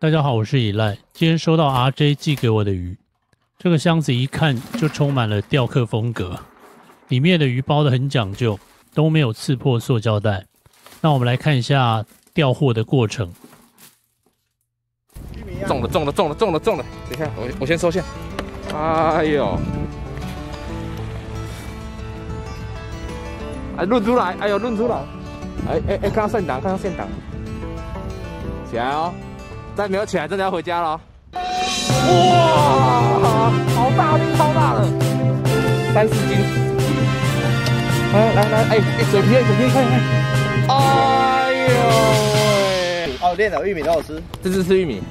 大家好，我是以賴。今天收到 RJ 寄給我的魚，這個箱子一看就充滿了釣客風格，裡面的魚包得很講究，都沒有刺破塑膠袋。那我們來看一下釣貨的過程。中了！等一下，我先收線。哎呦！哎，論出來！哎呦，論出來！哎，看到線檔，起來哦！再沒有起來，真的要回家了。哇，好大力，超大的，3、4斤。來，哎，水皮，看。哎呦喂！哦，練的玉米都好吃。這次吃玉米。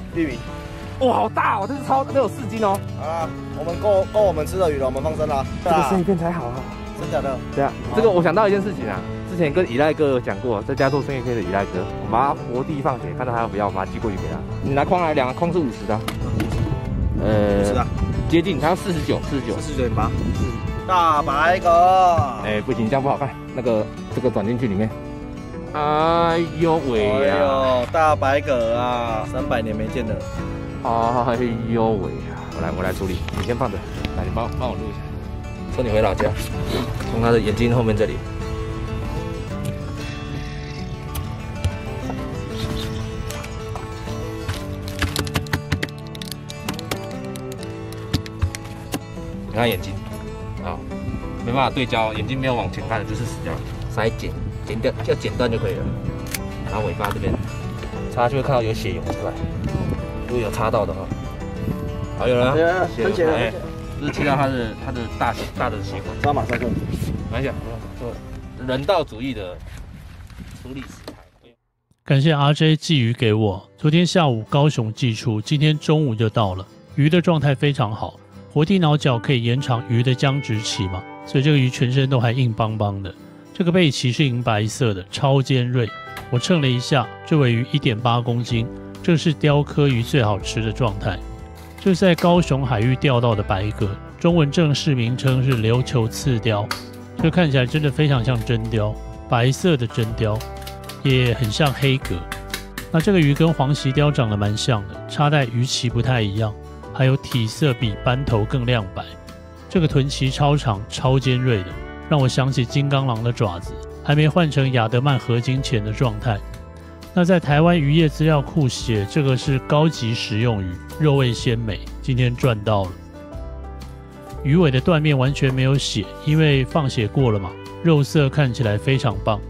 哇，好大哦！这有4斤哦。好啦，我们夠我們吃的魚了，我們放生了。這個生魚片才好啊。真假的？對啊，這個我想到一件事情啊。之前跟以賴哥有講過，在家做生魚片的以賴哥，我把它活地放血，看到他要不要，我把它寄過去給他。你拿筐來量，筐是50的。50啊？接近，他要49.8。大白蛤。哎，不行，這樣不好看。這個轉進去裡面。哎呦喂呀！哎呦，大白蛤啊，300年沒見的。哎呦喂呀！我來處理，你先放着。來，你幫我錄一下。說你回老家，從他的眼睛後面這裡。你看眼睛，啊，沒辦法對焦，眼睛沒有往前看的，就是死掉了。稍微剪掉，要剪斷就可以了。然後尾巴這邊擦就會看到有血湧出來，如果有擦到的話，好有了，噴血了，這是切到它的大的血管，抓馬賽克。沒關係，人道主義的處理食材。感謝 RJ 寄魚給我，昨天下午高雄寄出，今天中午就到了。魚的狀態非常好。活體腦角可以延長魚的僵直期嘛，所以這個魚全身都還硬邦邦的。這個背鰭是銀白色的，超尖銳。我稱了一下，這尾魚 1.8公斤，這是鯛科魚最好吃的狀態。這是在高雄海域釣到的白蛤，中文正式名稱是琉球刺鯛。這看起來真的非常像真鯛，白色的真鯛，也很像黑蛤。那這個魚跟黃鰭鯛長得蠻像的，差在魚鰭不太一樣。還有體色比斑頭更亮白，這個臀鰭超長、超尖銳的，讓我想起金剛狼的爪子，還沒換成亞德曼合金前的狀態。那在台灣漁業資料庫寫這個是高級食用魚，肉味鮮美，今天賺到了。魚尾的斷面完全沒有血，因為放血過了嘛，肉色看起來非常棒。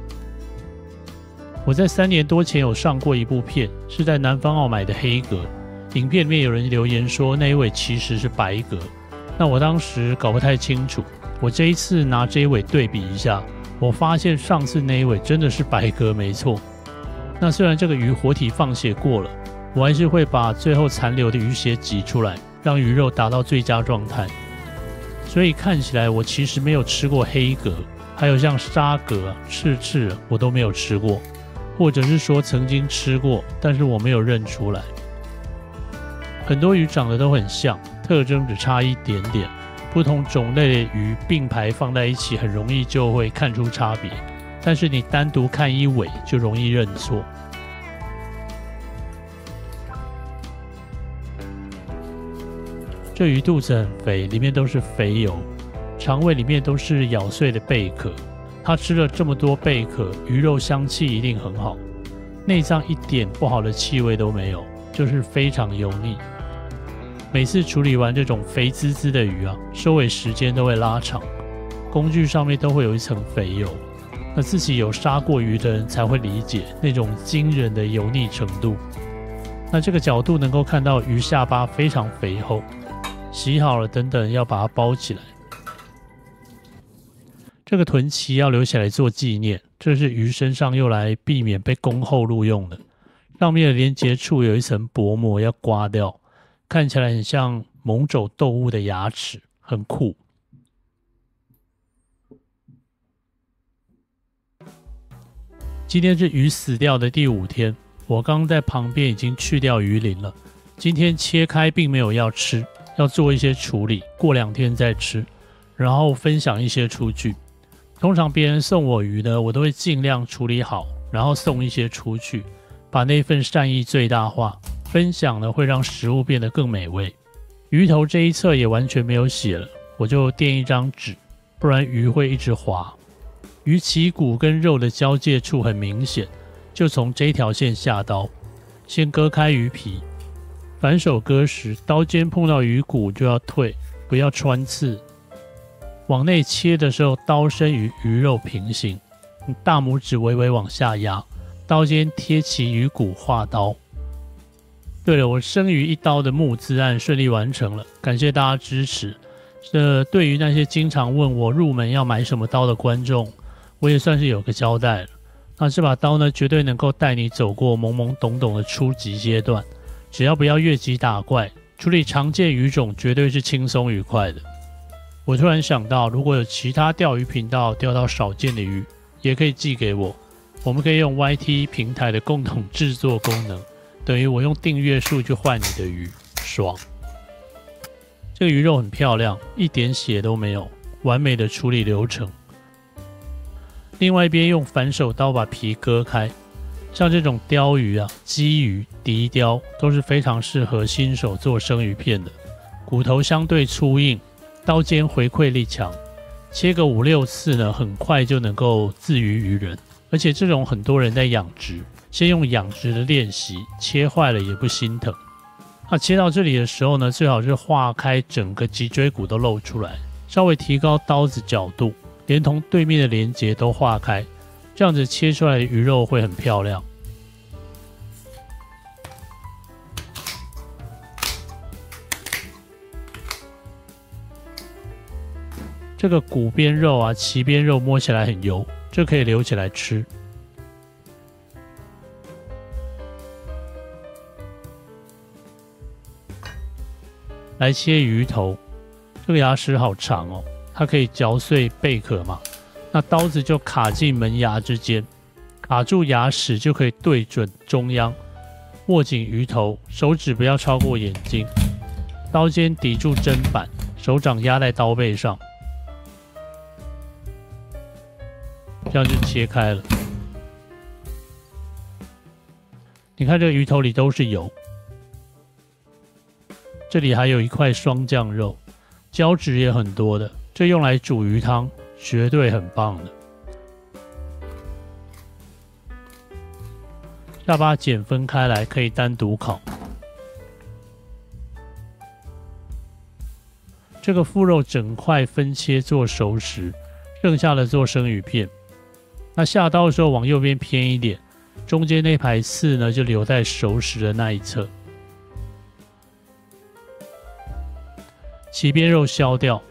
我在3年多前有上過一部片，是在南方澳買的黑蛤。影片裡面有人留言說那一尾其實是白蛤，那我當時搞不太清楚。我這一次拿這一尾對比一下，我發現上次那一尾真的是白蛤沒錯。那雖然這個魚活體放血過了，我還是會把最後殘留的魚血擠出來，讓魚肉達到最佳狀態。所以看起來我其實沒有吃過黑蛤，還有像沙蛤、赤翅我都沒有吃過，或者是說曾經吃過，但是我沒有認出來。很多魚長得都很像，特徵只差一點點。不同種類的魚並排放在一起，很容易就會看出差別。但是你單獨看一尾，就容易認錯。這魚肚子很肥，裡面都是肥油，腸胃裡面都是咬碎的貝殼。它吃了這麼多貝殼，魚肉香氣一定很好，內臟一點不好的氣味都沒有，就是非常油膩。每次處理完這種肥滋滋的魚啊，收尾時間都會拉長，工具上面都會有一層肥油。那自己有殺過魚的人才會理解那種驚人的油膩程度。那這個角度能夠看到魚下巴非常肥厚，洗好了等等要把它包起來。這個臀鰭要留起來做紀念，這是魚身上用來避免被攻後路用的。上面的連接處有一層薄膜要刮掉。看起來很像猛爪動物的牙齒，很酷。今天是魚死掉的第5天，我剛在旁邊已經去掉魚鱗了。今天切開並沒有要吃，要做一些處理，過2天再吃，然後分享一些出去。通常別人送我魚呢，我都會盡量處理好，然後送一些出去，把那份善意最大化。分享呢會讓食物變得更美味。魚頭這一側也完全沒有血了，我就墊一張紙，不然魚會一直滑。魚鰭骨跟肉的交界處很明顯，就從這條線下刀，先割開魚皮。反手割時，刀尖碰到魚骨就要退，不要穿刺。往內切的時候，刀身與魚肉平行，大拇指微微往下壓，刀尖貼起魚骨劃刀。對了，我生魚一刀的募資案順利完成了，感謝大家支持。對於那些經常問我入門要買什麼刀的觀眾，我也算是有個交代了。那這把刀呢，絕對能夠帶你走過懵懵懂懂的初級階段。只要不要越級打怪，處理常見魚種絕對是輕鬆愉快的。我突然想到，如果有其他釣魚頻道釣到少見的魚，也可以寄給我，我們可以用 YT 平台的共同製作功能，等於我用訂閱數去換你的魚，爽。這個魚肉很漂亮，一點血都沒有，完美的處理流程。另外一邊用反手刀把皮割開。像這種鯛魚啊、鯽魚、笛鯛都是非常適合新手做生魚片的。骨頭相對粗硬，刀尖回饋力強，切個5-6次呢，很快就能夠自娛於人。而且這種很多人在養殖，先用養殖的練習，切壞了也不心疼。那切到這裡的時候呢，最好是劃開整個脊椎骨都露出來，稍微提高刀子角度，連同對面的連結都劃開。這樣子切出來的魚肉會很漂亮。這個骨邊肉啊、鰭邊肉摸起來很油，這可以留起來吃。來切魚頭，這個牙齒好長哦，它可以嚼碎貝殼嘛。那刀子就卡進門牙之間，卡住牙齒就可以對準中央，握緊魚頭，手指不要超過眼睛，刀尖抵住砧板，手掌壓在刀背上，這樣就切開了。你看這個魚頭裡都是油，這裡還有一塊雙醬肉，膠質也很多的，這用來煮魚湯。絕對很棒的。下巴剪分開來，可以單獨烤。這個腹肉整塊分切做熟食，剩下的做生魚片。那下刀的時候往右邊偏一點，中間那排刺呢就留在熟食的那一側。鰭邊肉削掉。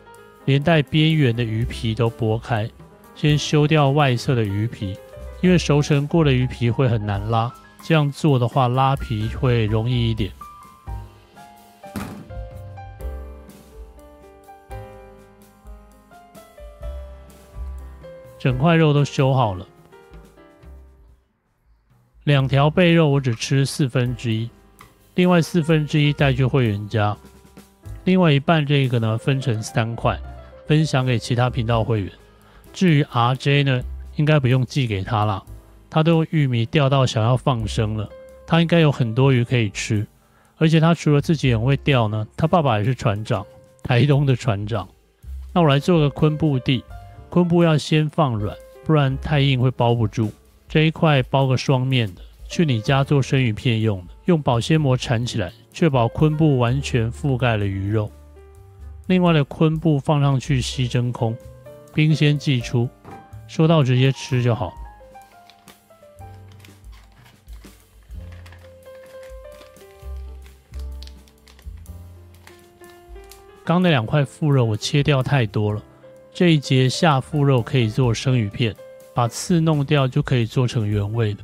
連帶邊緣的魚皮都剝開，先修掉外側的魚皮，因為熟成過的魚皮會很難拉，這樣做的話拉皮會容易一點。整塊肉都修好了，2條背肉我只吃1/4，另外1/4帶去會員家，另外一半這個呢分成3塊。分享給其他頻道會員。至於 RJ 呢，應該不用寄給他啦，他都用玉米釣到想要放生了，他應該有很多魚可以吃。而且他除了自己很會釣呢，他爸爸也是船長，台東的船長。那我來做個昆布地，昆布要先放軟，不然太硬會包不住。這一塊包個雙面的，去你家做生魚片用的，用保鮮膜纏起來，確保昆布完全覆蓋了魚肉。另外的昆布放上去吸真空，冰鮮寄出，收到直接吃就好。剛那2塊腹肉我切掉太多了，這一節下腹肉可以做生魚片，把刺弄掉就可以做成原味的。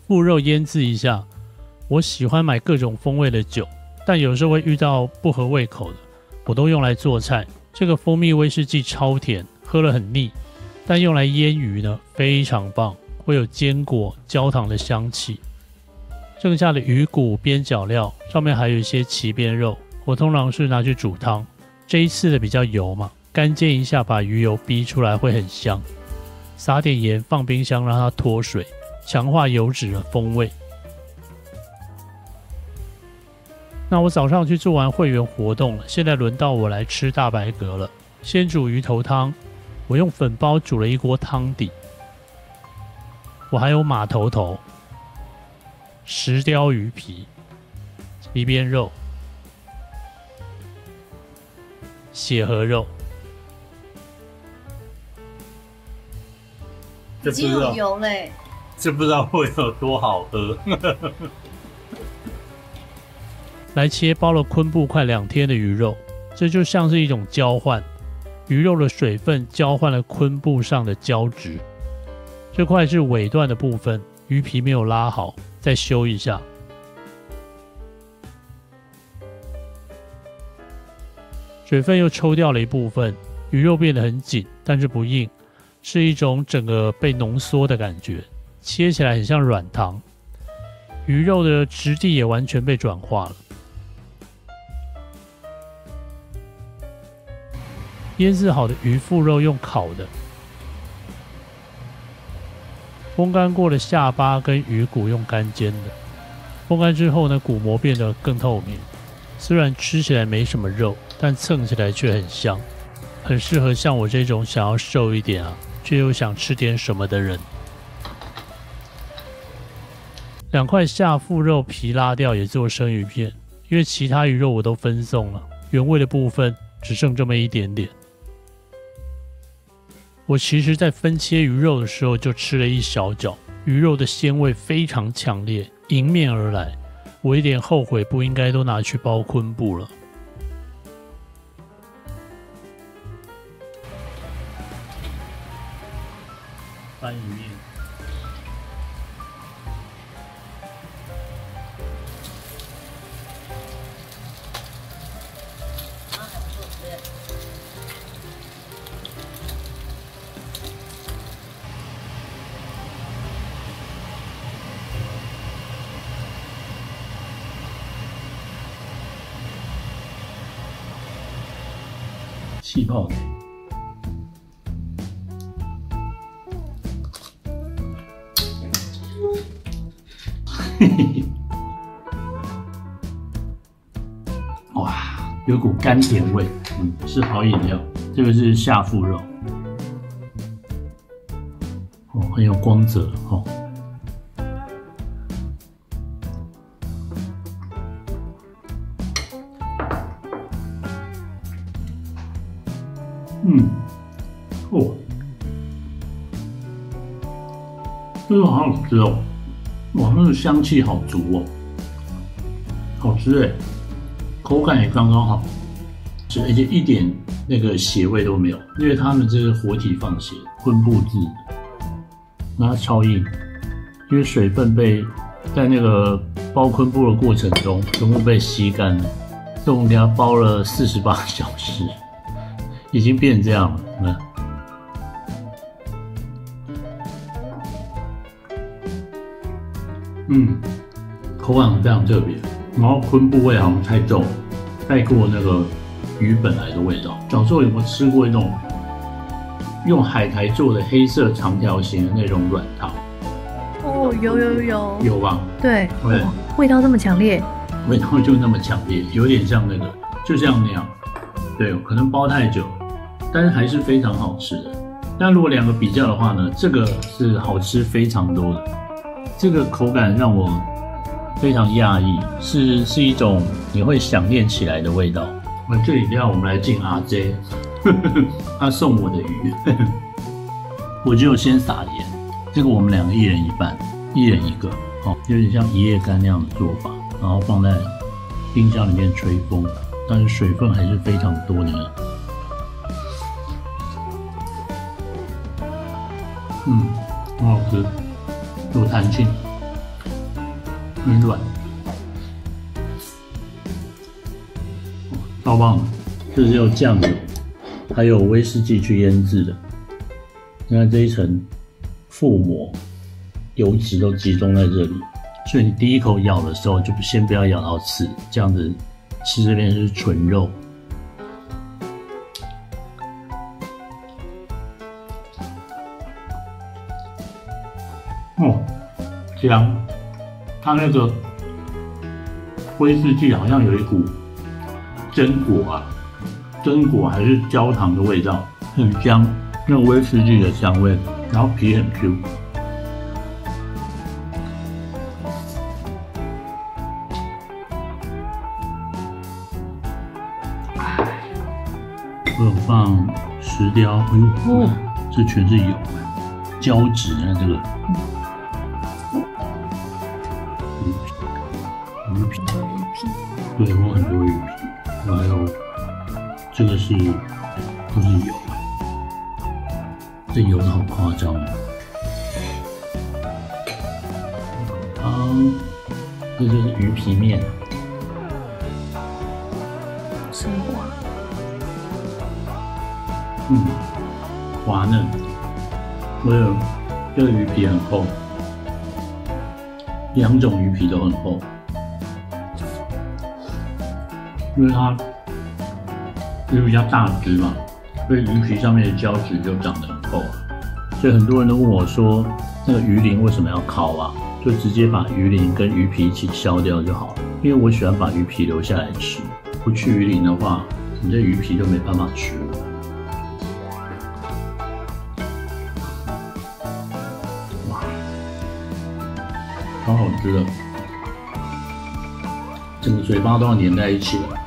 腹肉醃制一下，我喜歡買各種風味的酒，但有時候會遇到不合胃口的，我都用來做菜。這個蜂蜜威士忌超甜，喝了很膩，但用來醃魚呢非常棒，會有堅果、焦糖的香氣。剩下的魚骨邊角料上面還有一些鰭邊肉，我通常是拿去煮湯。這一次的比較油嘛，乾煎一下把魚油逼出來會很香。撒點鹽，放冰箱讓它脫水，強化油脂的風味。那我早上去做完會員活動了，現在輪到我來吃大白蛤了。先煮魚頭湯，我用粉包煮了一鍋湯底。我還有馬頭頭、石鯛魚皮、皮鞭肉、血河肉。已經有油嘞，这不知道會有多好喝。來切包了昆布快2天的魚肉，這就像是一種交換，魚肉的水分交換了昆布上的膠質。這塊是尾段的部分，魚皮沒有拉好，再修一下。水分又抽掉了一部分，魚肉變得很緊，但是不硬，是一種整個被濃縮的感覺，切起來很像軟糖。魚肉的質地也完全被轉化了。醃製好的魚腹肉用烤的，風乾過的下巴跟魚骨用乾煎的。風乾之後呢，骨膜變得更透明，雖然吃起來沒什麼肉，但蹭起來卻很香，很適合像我這種想要瘦一點啊，卻又想吃點什麼的人。2塊下腹肉皮拉掉也做生魚片，因為其他魚肉我都分送了，原味的部分只剩這麼一點點。我其實在分切魚肉的時候就吃了一小角，魚肉的鮮味非常強烈，迎面而來，我有點後悔不應該都拿去包昆布了。翻魚面。气泡的，哇，有股甘甜味，是好飲料。這個是下腹肉，很有光澤哦。这個好好吃哦，哇，那個香氣好足哦，好吃哎，口感也剛剛好，而且一點那個血味都沒有，因為他們這個活體放血，昆布製，那它超硬，因為水分被在那個包昆布的過程中全部被吸乾了，所以我們給它包了48小時，已經變成這樣了，口感非常特別，然後昆布味好像太重，帶過那個魚本來的味道。小時候有沒有吃過一種用海苔做的黑色長條形的那種軟糖？哦，有吧？對，味道這麼強烈，味道就那麼強烈，有點像那個，就像那樣。對，可能包太久，但是還是非常好吃的。但如果2個比較的話呢，這個是好吃非常多的。這個口感讓我非常訝異，是一種你會想念起來的味道。這裡要我們來敬RJ，他送我的魚，我就先撒鹽。這個我們2個一人一半，一人一個，有點像一夜干那樣的做法，然後放在冰箱裡面吹風，但是水分還是非常多的呢。很好吃。有彈性，很軟，超棒的！這是用醬油，還有威士忌去醃製的。你看這一層腹膜，油脂都集中在這裡，所以你第一口咬的時候就先不要咬到刺，這樣子吃這邊是純肉。哦，香。它那個威士忌好像有一股榛果啊，榛果還是焦糖的味道，很香。那個威士忌的香味，然後皮很 Q。我有放石雕，哎呦，這全是油，膠質啊，這個魚皮，對，我很多魚皮，還有這個是都是油，這油的好誇張哦。這就是魚皮麵，生活。滑嫩，这個魚皮很厚，兩種魚皮都很厚，因為它比較大隻嘛，所以魚皮上面的膠質就長得很厚啊。所以很多人都問我說，那個魚鱗為什麼要烤啊？就直接把魚鱗跟魚皮一起削掉就好了。因為我喜歡把魚皮留下來吃，不去魚鱗的話，你這魚皮就沒辦法吃了。好好吃的，整個嘴巴都要粘在一起了。